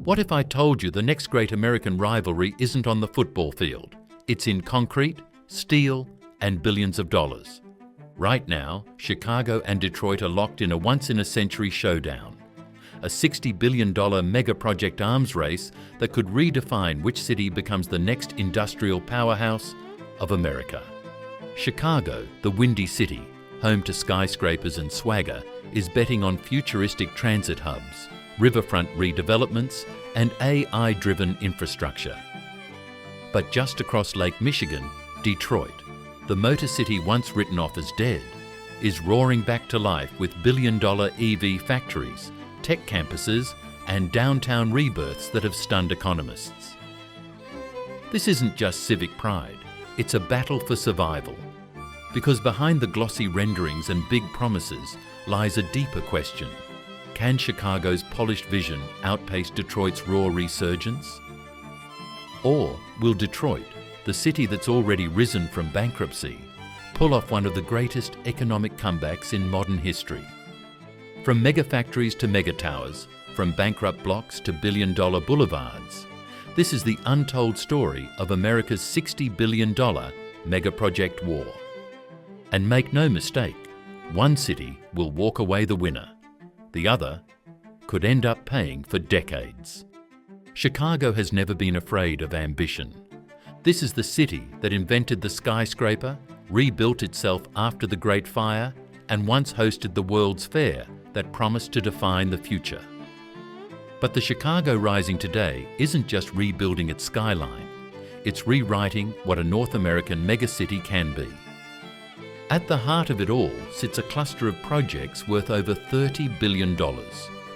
What if I told you the next great American rivalry isn't on the football field? It's in concrete, steel, and billions of dollars. Right now, Chicago and Detroit are locked in a once-in-a-century showdown. A $60 billion megaproject arms race that could redefine which city becomes the next industrial powerhouse of America. Chicago, the Windy City, home to skyscrapers and swagger, is betting on futuristic transit hubs, riverfront redevelopments, and AI-driven infrastructure. But just across Lake Michigan, Detroit, the Motor City once written off as dead, is roaring back to life with billion-dollar EV factories, tech campuses, and downtown rebirths that have stunned economists. This isn't just civic pride, it's a battle for survival. Because behind the glossy renderings and big promises lies a deeper question. Can Chicago's polished vision outpace Detroit's raw resurgence? Or will Detroit, the city that's already risen from bankruptcy, pull off one of the greatest economic comebacks in modern history? From megafactories to megatowers, from bankrupt blocks to billion-dollar boulevards, this is the untold story of America's $60 billion megaproject war. And make no mistake, one city will walk away the winner. The other could end up paying for decades. Chicago has never been afraid of ambition. This is the city that invented the skyscraper, rebuilt itself after the Great Fire, and once hosted the World's Fair that promised to define the future. But the Chicago rising today isn't just rebuilding its skyline, it's rewriting what a North American megacity can be. At the heart of it all sits a cluster of projects worth over $30 billion,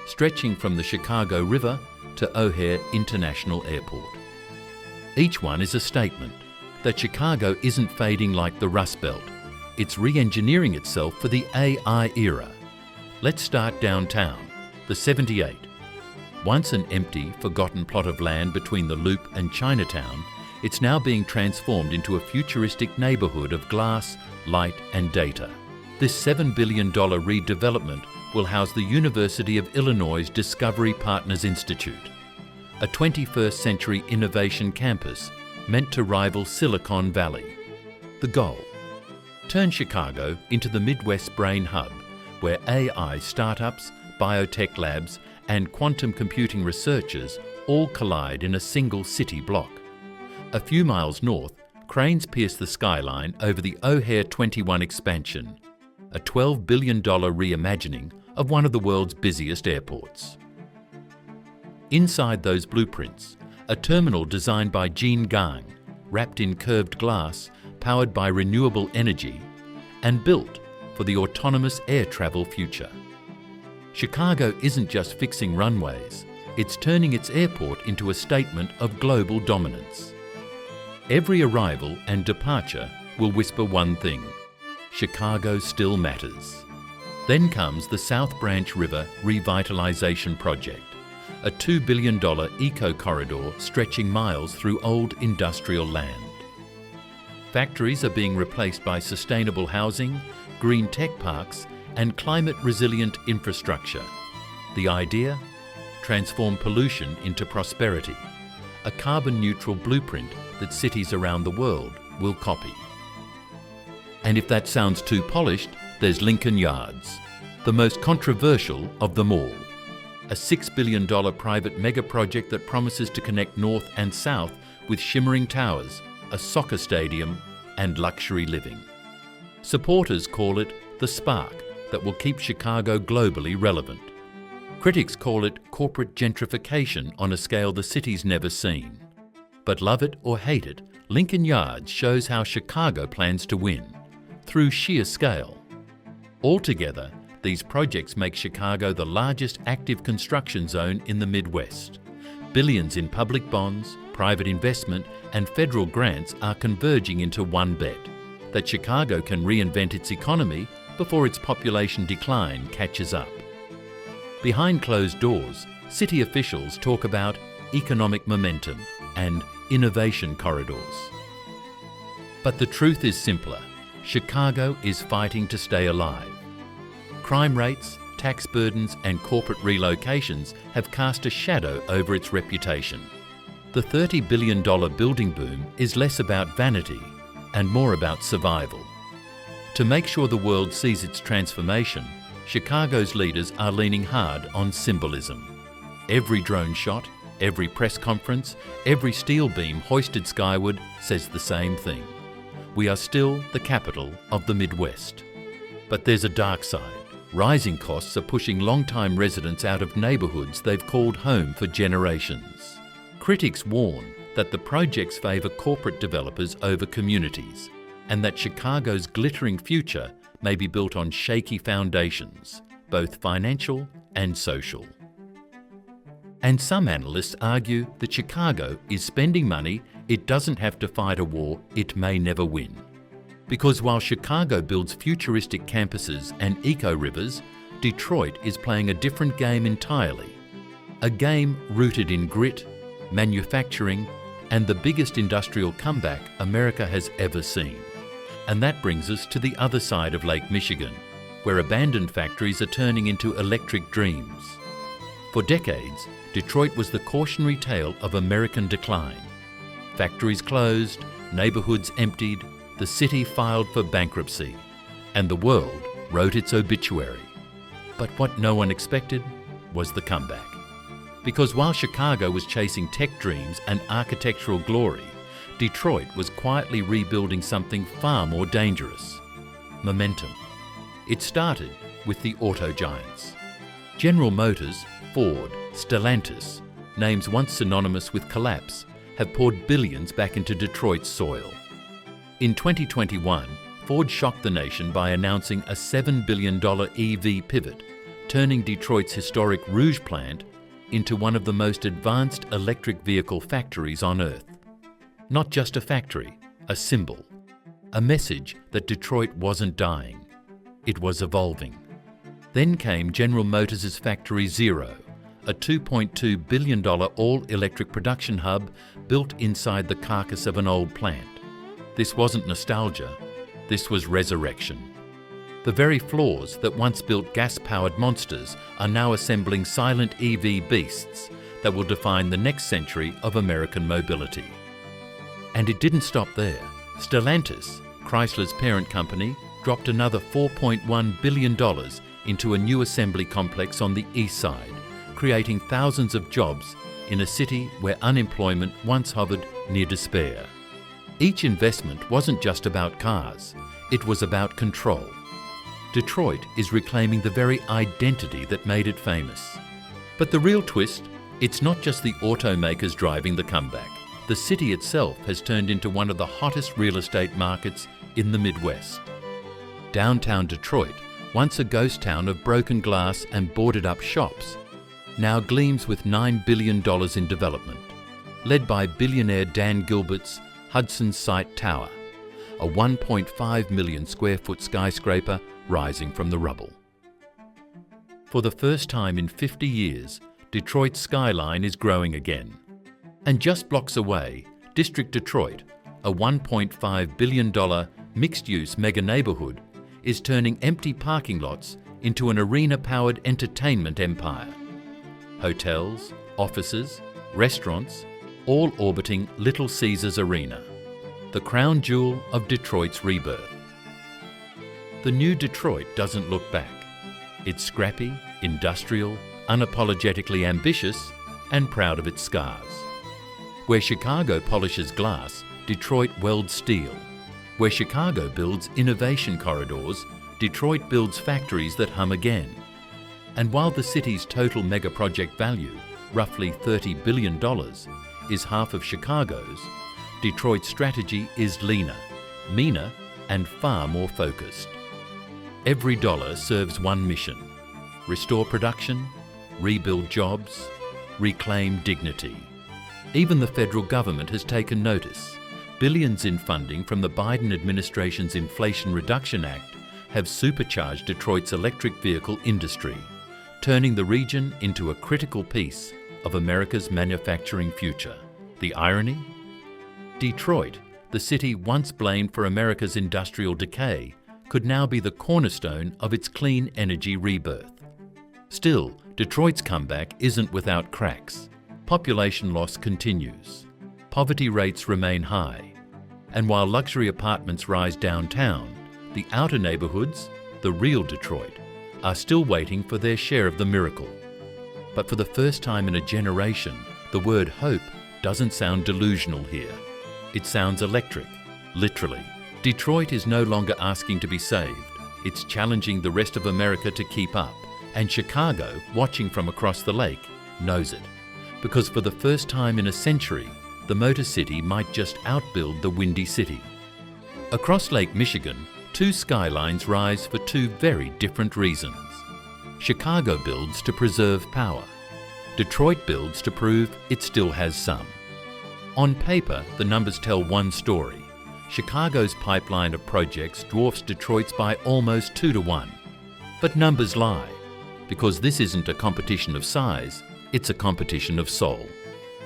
stretching from the Chicago River to O'Hare International Airport. Each one is a statement that Chicago isn't fading like the Rust Belt, it's re-engineering itself for the AI era. Let's start downtown, the 78. Once an empty, forgotten plot of land between the Loop and Chinatown, it's now being transformed into a futuristic neighborhood of glass, light and data. This $7 billion redevelopment will house the University of Illinois' Discovery Partners Institute, a 21st century innovation campus meant to rival Silicon Valley. The goal? Turn Chicago into the Midwest brain hub, where AI startups, biotech labs, and quantum computing researchers all collide in a single city block. A few miles north, cranes pierce the skyline over the O'Hare 21 expansion, a $12 billion reimagining of one of the world's busiest airports. Inside those blueprints, a terminal designed by Jean Gang, wrapped in curved glass, powered by renewable energy, and built for the autonomous air travel future. Chicago isn't just fixing runways, it's turning its airport into a statement of global dominance. Every arrival and departure will whisper one thing: Chicago still matters. Then comes the South Branch River Revitalization Project, a $2 billion eco-corridor stretching miles through old industrial land. Factories are being replaced by sustainable housing, green tech parks, and climate-resilient infrastructure. The idea? Transform pollution into prosperity, a carbon-neutral blueprint that cities around the world will copy. And if that sounds too polished, there's Lincoln Yards, the most controversial of them all. A $6 billion private megaproject that promises to connect north and south with shimmering towers, a soccer stadium, and luxury living. Supporters call it the spark that will keep Chicago globally relevant. Critics call it corporate gentrification on a scale the city's never seen. But love it or hate it, Lincoln Yards shows how Chicago plans to win, through sheer scale. Altogether, these projects make Chicago the largest active construction zone in the Midwest. Billions in public bonds, private investment, and federal grants are converging into one bet: that Chicago can reinvent its economy before its population decline catches up. Behind closed doors, city officials talk about economic momentum and innovation corridors. But the truth is simpler. Chicago is fighting to stay alive. Crime rates, tax burdens and corporate relocations have cast a shadow over its reputation. The $30 billion building boom is less about vanity and more about survival. To make sure the world sees its transformation, Chicago's leaders are leaning hard on symbolism. Every drone shot, every press conference, every steel beam hoisted skyward says the same thing. We are still the capital of the Midwest. But there's a dark side. Rising costs are pushing long-time residents out of neighbourhoods they've called home for generations. Critics warn that the projects favour corporate developers over communities, and that Chicago's glittering future may be built on shaky foundations, both financial and social. And some analysts argue that Chicago is spending money it doesn't have to fight a war it may never win. Because while Chicago builds futuristic campuses and eco-rivers, Detroit is playing a different game entirely. A game rooted in grit, manufacturing, and the biggest industrial comeback America has ever seen. And that brings us to the other side of Lake Michigan, where abandoned factories are turning into electric dreams. For decades, Detroit was the cautionary tale of American decline. Factories closed, neighbourhoods emptied, the city filed for bankruptcy, and the world wrote its obituary. But what no one expected was the comeback. Because while Chicago was chasing tech dreams and architectural glory, Detroit was quietly rebuilding something far more dangerous: momentum. It started with the auto giants. General Motors, Ford, Stellantis, names once synonymous with collapse, have poured billions back into Detroit's soil. In 2021, Ford shocked the nation by announcing a $7 billion EV pivot, turning Detroit's historic Rouge plant into one of the most advanced electric vehicle factories on Earth. Not just a factory, a symbol, a message that Detroit wasn't dying, it was evolving. Then came General Motors' Factory Zero, a $2.2 billion all-electric production hub built inside the carcass of an old plant. This wasn't nostalgia, this was resurrection. The very floors that once built gas-powered monsters are now assembling silent EV beasts that will define the next century of American mobility. And it didn't stop there. Stellantis, Chrysler's parent company, dropped another $4.1 billion into a new assembly complex on the east side, creating thousands of jobs in a city where unemployment once hovered near despair. Each investment wasn't just about cars, it was about control. Detroit is reclaiming the very identity that made it famous. But the real twist, it's not just the automakers driving the comeback. The city itself has turned into one of the hottest real estate markets in the Midwest. Downtown Detroit, once a ghost town of broken glass and boarded-up shops, now gleams with $9 billion in development, led by billionaire Dan Gilbert's Hudson Site Tower, a 1.5 million square foot skyscraper rising from the rubble. For the first time in 50 years, Detroit's skyline is growing again. And just blocks away, District Detroit, a $1.5 billion mixed-use mega neighbourhood, is turning empty parking lots into an arena-powered entertainment empire. Hotels, offices, restaurants, all orbiting Little Caesars Arena, the crown jewel of Detroit's rebirth. The new Detroit doesn't look back. It's scrappy, industrial, unapologetically ambitious, and proud of its scars. Where Chicago polishes glass, Detroit welds steel. Where Chicago builds innovation corridors, Detroit builds factories that hum again. And while the city's total megaproject value, roughly $30 billion, is half of Chicago's, Detroit's strategy is leaner, meaner, and far more focused. Every dollar serves one mission: restore production, rebuild jobs, reclaim dignity. Even the federal government has taken notice. Billions in funding from the Biden administration's Inflation Reduction Act have supercharged Detroit's electric vehicle industry, turning the region into a critical piece of America's manufacturing future. The irony? Detroit, the city once blamed for America's industrial decay, could now be the cornerstone of its clean energy rebirth. Still, Detroit's comeback isn't without cracks. Population loss continues. Poverty rates remain high. And while luxury apartments rise downtown, the outer neighborhoods, the real Detroit, are still waiting for their share of the miracle. But for the first time in a generation, the word hope doesn't sound delusional here. It sounds electric, literally. Detroit is no longer asking to be saved. It's challenging the rest of America to keep up. And Chicago, watching from across the lake, knows it. Because for the first time in a century, the Motor City might just outbuild the Windy City. Across Lake Michigan, two skylines rise for two very different reasons. Chicago builds to preserve power. Detroit builds to prove it still has some. On paper, the numbers tell one story. Chicago's pipeline of projects dwarfs Detroit's by almost 2 to 1. But numbers lie, because this isn't a competition of size, it's a competition of soul.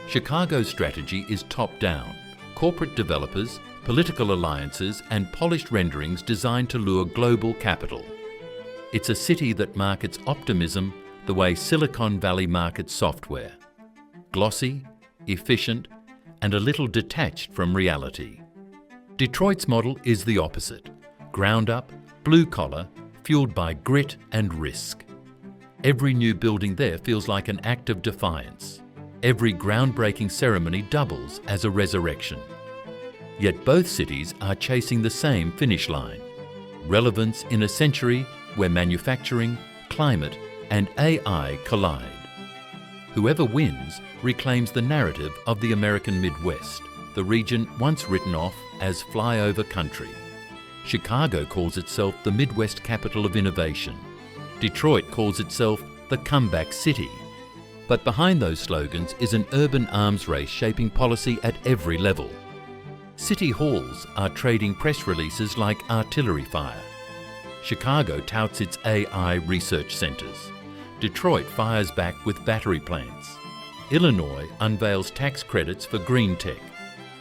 Chicago's strategy is top-down. Corporate developers, political alliances, and polished renderings designed to lure global capital. It's a city that markets optimism the way Silicon Valley markets software. Glossy, efficient, and a little detached from reality. Detroit's model is the opposite. Ground up, blue collar, fueled by grit and risk. Every new building there feels like an act of defiance. Every groundbreaking ceremony doubles as a resurrection. Yet both cities are chasing the same finish line. Relevance in a century where manufacturing, climate, and AI collide. Whoever wins reclaims the narrative of the American Midwest, the region once written off as flyover country. Chicago calls itself the Midwest capital of innovation. Detroit calls itself the comeback city. But behind those slogans is an urban arms race shaping policy at every level. City halls are trading press releases like artillery fire. Chicago touts its AI research centers. Detroit fires back with battery plants. Illinois unveils tax credits for green tech.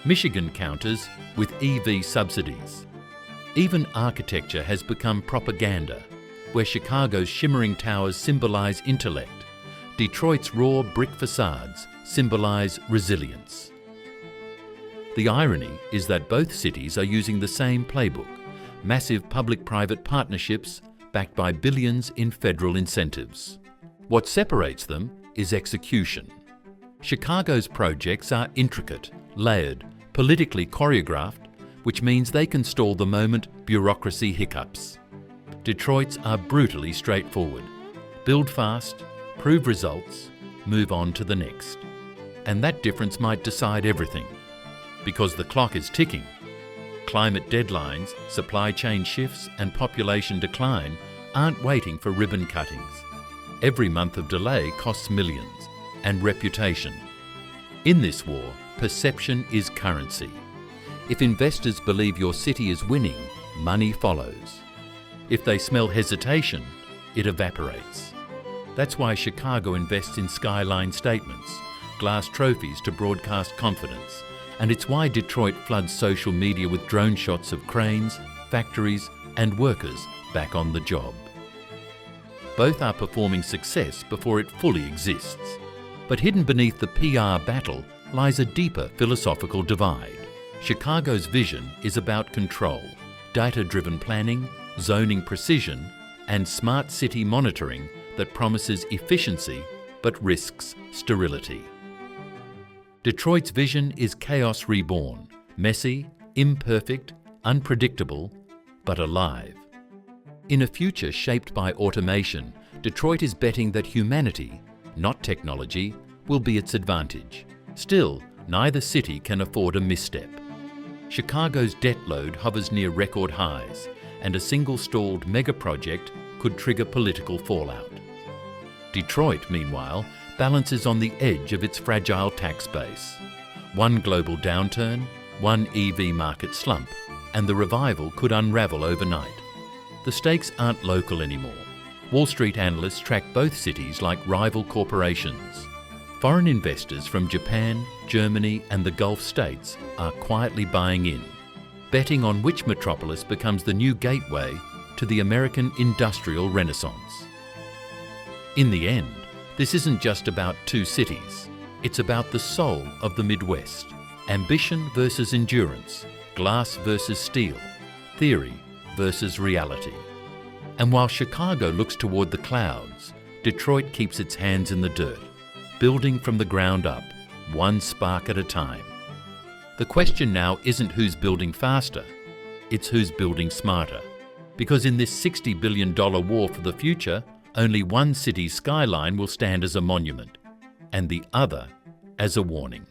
Michigan counters with EV subsidies. Even architecture has become propaganda, where Chicago's shimmering towers symbolize intellect. Detroit's raw brick facades symbolize resilience. The irony is that both cities are using the same playbook, massive public-private partnerships backed by billions in federal incentives. What separates them is execution. Chicago's projects are intricate, layered, politically choreographed, which means they can stall the moment bureaucracy hiccups. Detroit's are brutally straightforward. Build fast, prove results, move on to the next. And that difference might decide everything. Because the clock is ticking. Climate deadlines, supply chain shifts, and population decline aren't waiting for ribbon cuttings. Every month of delay costs millions, and reputation. In this war, perception is currency. If investors believe your city is winning, money follows. If they smell hesitation, it evaporates. That's why Chicago invests in skyline statements, glass trophies to broadcast confidence, and it's why Detroit floods social media with drone shots of cranes, factories, and workers back on the job. Both are performing success before it fully exists. But hidden beneath the PR battle lies a deeper philosophical divide. Chicago's vision is about control, data-driven planning, zoning precision, and smart city monitoring that promises efficiency but risks sterility. Detroit's vision is chaos reborn, messy, imperfect, unpredictable, but alive. In a future shaped by automation, Detroit is betting that humanity, not technology, will be its advantage. Still, neither city can afford a misstep. Chicago's debt load hovers near record highs, and a single stalled megaproject could trigger political fallout. Detroit, meanwhile, balances on the edge of its fragile tax base. One global downturn, one EV market slump, and the revival could unravel overnight. The stakes aren't local anymore. Wall Street analysts track both cities like rival corporations. Foreign investors from Japan, Germany, and the Gulf states are quietly buying in, betting on which metropolis becomes the new gateway to the American industrial renaissance. In the end, this isn't just about two cities. It's about the soul of the Midwest. Ambition versus endurance, glass versus steel, theory versus reality. And while Chicago looks toward the clouds, Detroit keeps its hands in the dirt, building from the ground up, one spark at a time. The question now isn't who's building faster, it's who's building smarter. Because in this $60 billion war for the future, only one city's skyline will stand as a monument, and the other as a warning.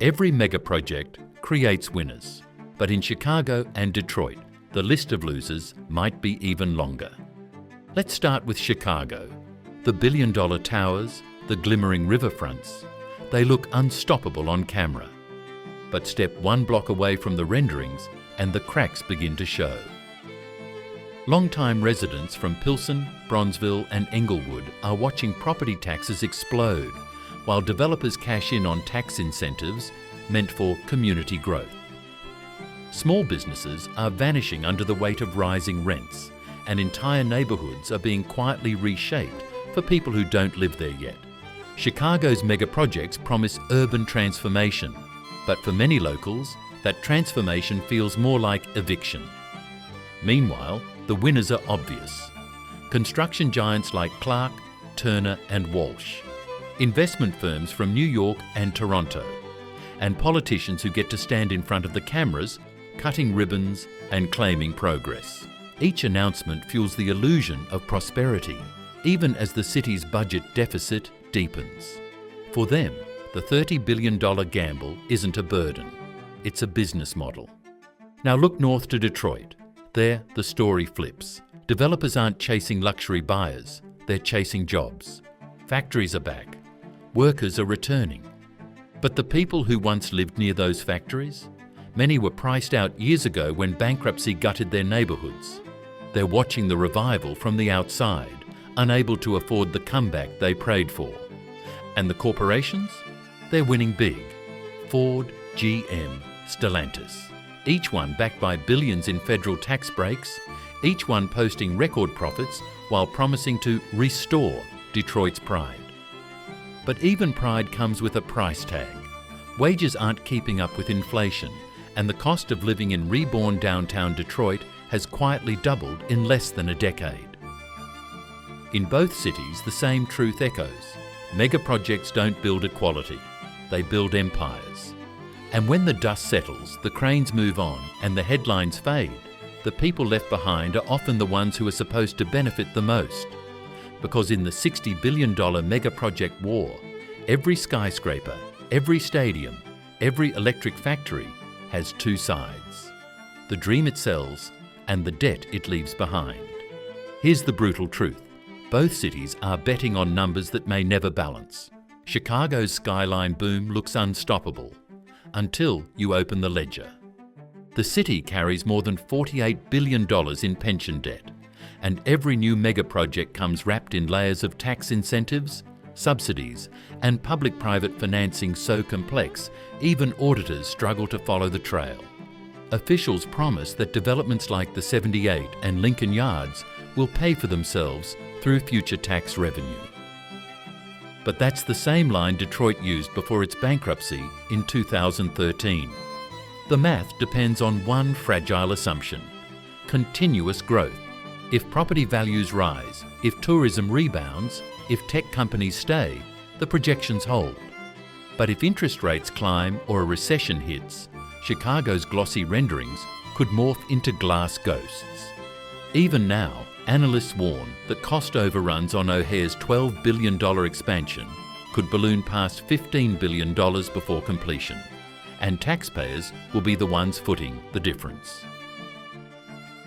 Every megaproject creates winners, but in Chicago and Detroit, the list of losers might be even longer. Let's start with Chicago. The billion-dollar towers, the glimmering riverfronts, they look unstoppable on camera. But step one block away from the renderings and the cracks begin to show. Longtime residents from Pilsen, Bronzeville and Englewood are watching property taxes explode while developers cash in on tax incentives meant for community growth. Small businesses are vanishing under the weight of rising rents, and entire neighbourhoods are being quietly reshaped for people who don't live there yet. Chicago's megaprojects promise urban transformation, but for many locals, that transformation feels more like eviction. Meanwhile, the winners are obvious. Construction giants like Clark, Turner and Walsh, investment firms from New York and Toronto, and politicians who get to stand in front of the cameras, cutting ribbons and claiming progress. Each announcement fuels the illusion of prosperity, even as the city's budget deficit deepens. For them, the $30 billion gamble isn't a burden, it's a business model. Now look north to Detroit. There, the story flips. Developers aren't chasing luxury buyers, they're chasing jobs. Factories are back. Workers are returning. But the people who once lived near those factories? Many were priced out years ago when bankruptcy gutted their neighbourhoods. They're watching the revival from the outside, unable to afford the comeback they prayed for. And the corporations? They're winning big. Ford, GM, Stellantis. Each one backed by billions in federal tax breaks, each one posting record profits while promising to restore Detroit's pride. But even pride comes with a price tag. Wages aren't keeping up with inflation, and the cost of living in reborn downtown Detroit has quietly doubled in less than a decade. In both cities, the same truth echoes. Megaprojects don't build equality, they build empires. And when the dust settles, the cranes move on and the headlines fade, the people left behind are often the ones who are supposed to benefit the most. Because in the $60 billion megaproject war, every skyscraper, every stadium, every electric factory has two sides. The dream it sells and the debt it leaves behind. Here's the brutal truth. Both cities are betting on numbers that may never balance. Chicago's skyline boom looks unstoppable until you open the ledger. The city carries more than $48 billion in pension debt, and every new megaproject comes wrapped in layers of tax incentives, subsidies, and public-private financing so complex, even auditors struggle to follow the trail. Officials promise that developments like the 78 and Lincoln Yards will pay for themselves through future tax revenue. But that's the same line Detroit used before its bankruptcy in 2013. The math depends on one fragile assumption: continuous growth. If property values rise, if tourism rebounds, if tech companies stay, the projections hold. But if interest rates climb or a recession hits, Chicago's glossy renderings could morph into glass ghosts. Even now, analysts warn that cost overruns on O'Hare's $12 billion expansion could balloon past $15 billion before completion, and taxpayers will be the ones footing the difference.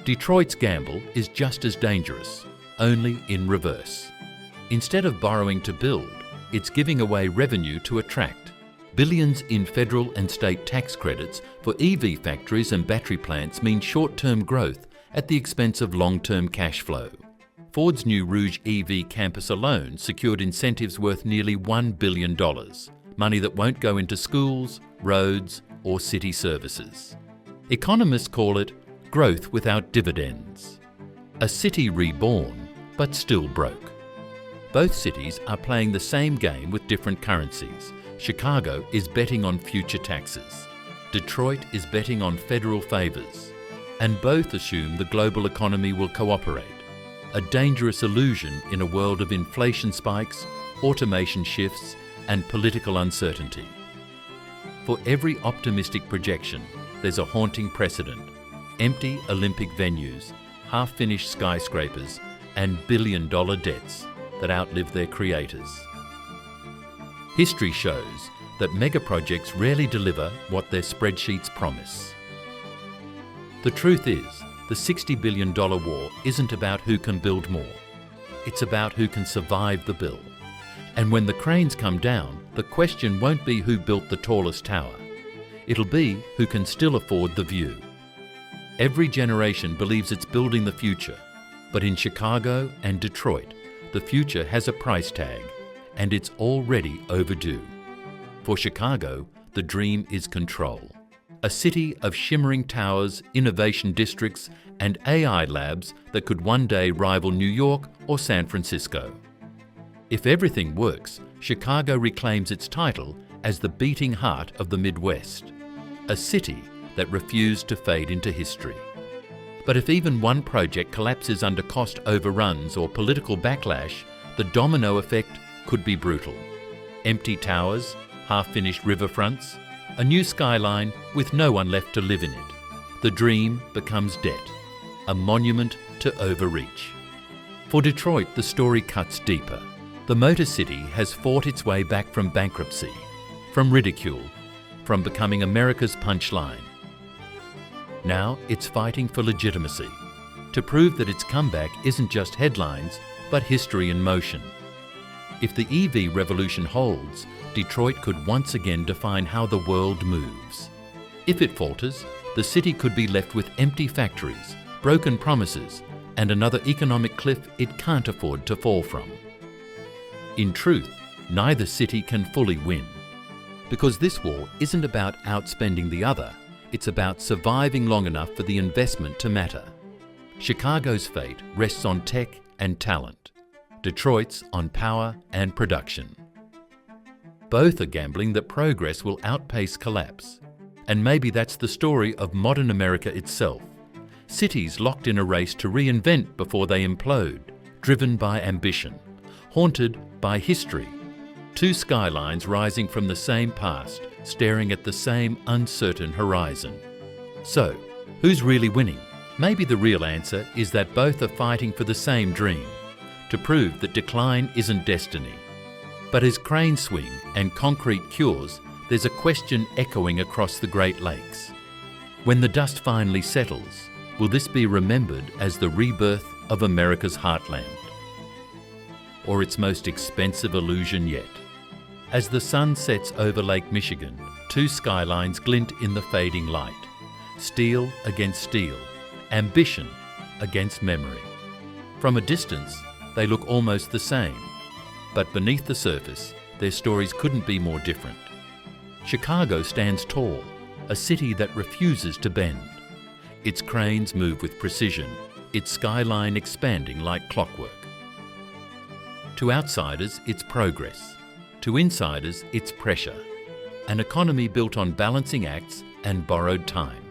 Detroit's gamble is just as dangerous, only in reverse. Instead of borrowing to build, it's giving away revenue to attract. Billions in federal and state tax credits for EV factories and battery plants mean short-term growth at the expense of long-term cash flow. Ford's new Rouge EV campus alone secured incentives worth nearly $1 billion, money that won't go into schools, roads, or city services. Economists call it growth without dividends. A city reborn, but still broke. Both cities are playing the same game with different currencies. Chicago is betting on future taxes. Detroit is betting on federal favors. And both assume the global economy will cooperate. A dangerous illusion in a world of inflation spikes, automation shifts, and political uncertainty. For every optimistic projection, there's a haunting precedent. Empty Olympic venues, half-finished skyscrapers, and billion-dollar debts that outlive their creators. History shows that megaprojects rarely deliver what their spreadsheets promise. The truth is, the $60 billion war isn't about who can build more. It's about who can survive the bill. And when the cranes come down, the question won't be who built the tallest tower. It'll be who can still afford the view. Every generation believes it's building the future, but in Chicago and Detroit, the future has a price tag, and it's already overdue. For Chicago, the dream is control. A city of shimmering towers, innovation districts, and AI labs that could one day rival New York or San Francisco. If everything works, Chicago reclaims its title as the beating heart of the Midwest, a city that refused to fade into history. But if even one project collapses under cost overruns or political backlash, the domino effect could be brutal. Empty towers, half-finished riverfronts, a new skyline with no one left to live in it. The dream becomes debt, a monument to overreach. For Detroit, the story cuts deeper. The Motor City has fought its way back from bankruptcy, from ridicule, from becoming America's punchline. Now it's fighting for legitimacy, to prove that its comeback isn't just headlines, but history in motion. If the EV revolution holds, Detroit could once again define how the world moves. If it falters, the city could be left with empty factories, broken promises, and another economic cliff it can't afford to fall from. In truth, neither city can fully win. Because this war isn't about outspending the other, it's about surviving long enough for the investment to matter. Chicago's fate rests on tech and talent. Detroit's on power and production. Both are gambling that progress will outpace collapse. And maybe that's the story of modern America itself. Cities locked in a race to reinvent before they implode, driven by ambition, haunted by history. Two skylines rising from the same past, staring at the same uncertain horizon. So, who's really winning? Maybe the real answer is that both are fighting for the same dream, to prove that decline isn't destiny. But as cranes swing and concrete cures, there's a question echoing across the Great Lakes. When the dust finally settles, will this be remembered as the rebirth of America's heartland? Or its most expensive illusion yet? As the sun sets over Lake Michigan, two skylines glint in the fading light. Steel against steel, ambition against memory. From a distance, they look almost the same. But beneath the surface, their stories couldn't be more different. Chicago stands tall, a city that refuses to bend. Its cranes move with precision, its skyline expanding like clockwork. To outsiders, it's progress. To insiders, it's pressure. An economy built on balancing acts and borrowed time.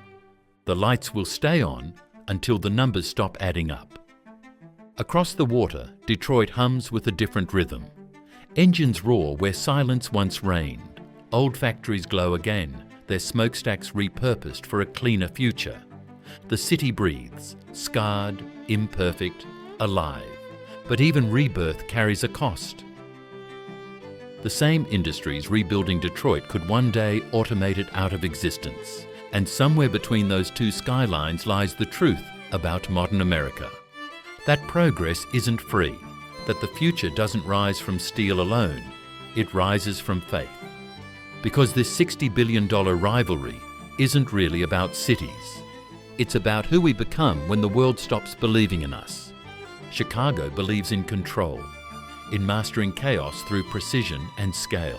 The lights will stay on until the numbers stop adding up. Across the water, Detroit hums with a different rhythm. Engines roar where silence once reigned. Old factories glow again, their smokestacks repurposed for a cleaner future. The city breathes, scarred, imperfect, alive. But even rebirth carries a cost. The same industries rebuilding Detroit could one day automate it out of existence. And somewhere between those two skylines lies the truth about modern America. That progress isn't free, that the future doesn't rise from steel alone, it rises from faith. Because this $60 billion rivalry isn't really about cities. It's about who we become when the world stops believing in us. Chicago believes in control, in mastering chaos through precision and scale.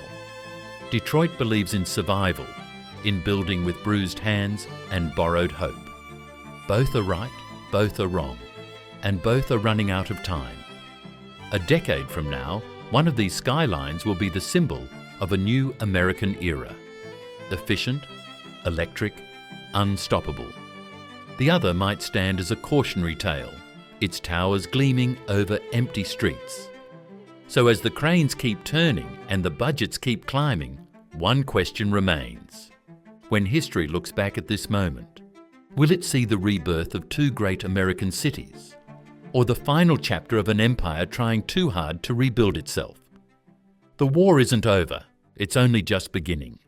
Detroit believes in survival, in building with bruised hands and borrowed hope. Both are right, both are wrong, and both are running out of time. A decade from now, one of these skylines will be the symbol of a new American era. Efficient, electric, unstoppable. The other might stand as a cautionary tale, its towers gleaming over empty streets. So as the cranes keep turning and the budgets keep climbing, one question remains. When history looks back at this moment, will it see the rebirth of two great American cities? Or the final chapter of an empire trying too hard to rebuild itself? The war isn't over, it's only just beginning.